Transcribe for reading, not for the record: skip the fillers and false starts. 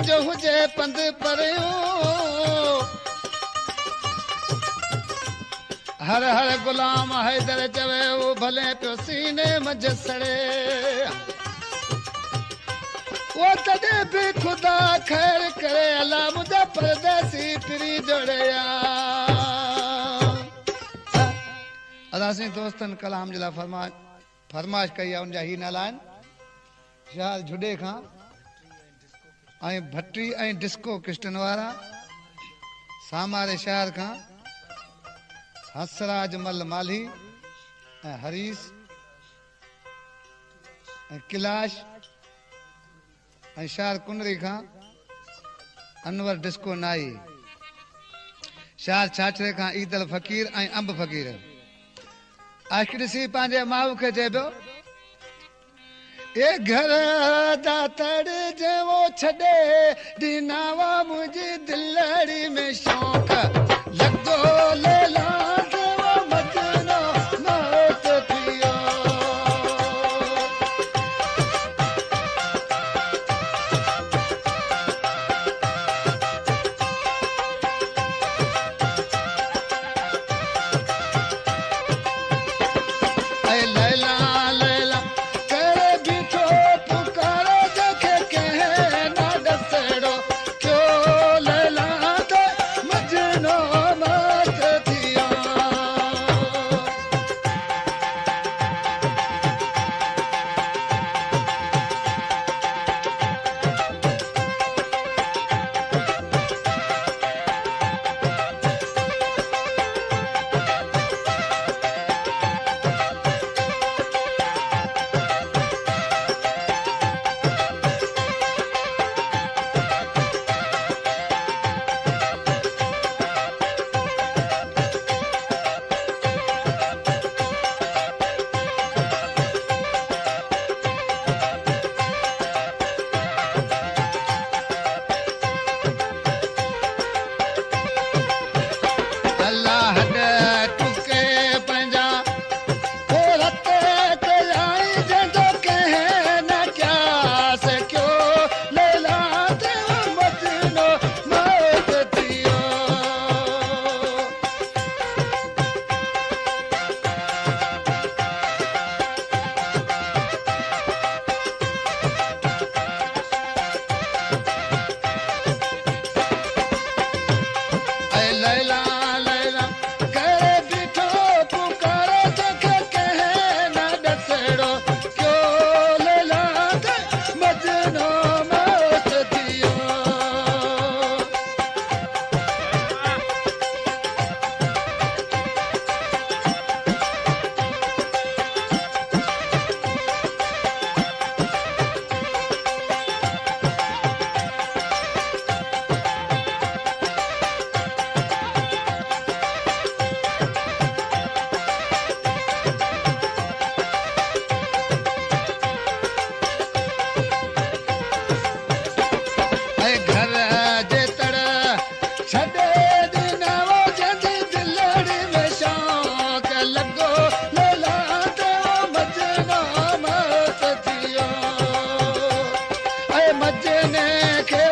जो हुजे पंध परियो हर हर गुलाम हैदर चवे वो भले पियो सीने मज सड़े वो तॾहिं बि खुदा ख़ैर करे अला मुंहिंजा परदेसी फिरी जोड़िया असां दोस्तनि कलाम जे लाइ फरमाइश कई आहे उनजा ही नाला आहिनि शाह झुॾे खां ऐं भट्टी ऐं डिस्को किस्टन वारा सामारे शहर खां हसराज मल माली ऐं हरीश ऐं कैलाश ऐं शहर कुनरी खां अनवर डिस्को नाई शहर छाछरे खां ईदल फ़कीर ऐं अंब फ़कीर आशिक ॾिसी पंहिंजे माउ खे चए पियो ए घर दा तड़ जेवो छॾे ॾिनावा मुंहिंजी दिलड़ी में शौक़ लॻो लेला जेवो मजनो मौत थियो ऐ लैला लैला करे बीठो पुकारो देखे कहे ना दसड़ो क्यों लैला ते मजनो मौत थियो अल्लाह दे टुके पंहिंजा हो रते ते आई जंदो कहे न क्यास क्यों लैला ते मजनो मौत थियो ऐ लैला लैला करे बीठो पुकारो देखे कहे ना दसड़ो क्यों लैला ते मजनो मौत थियो ऐ घर जे तड़ छॾे ॾिनावो जंहिंजी दिलड़ी में शौक़ लॻो लैला ते मजनो मौत थियो ऐ मजने खे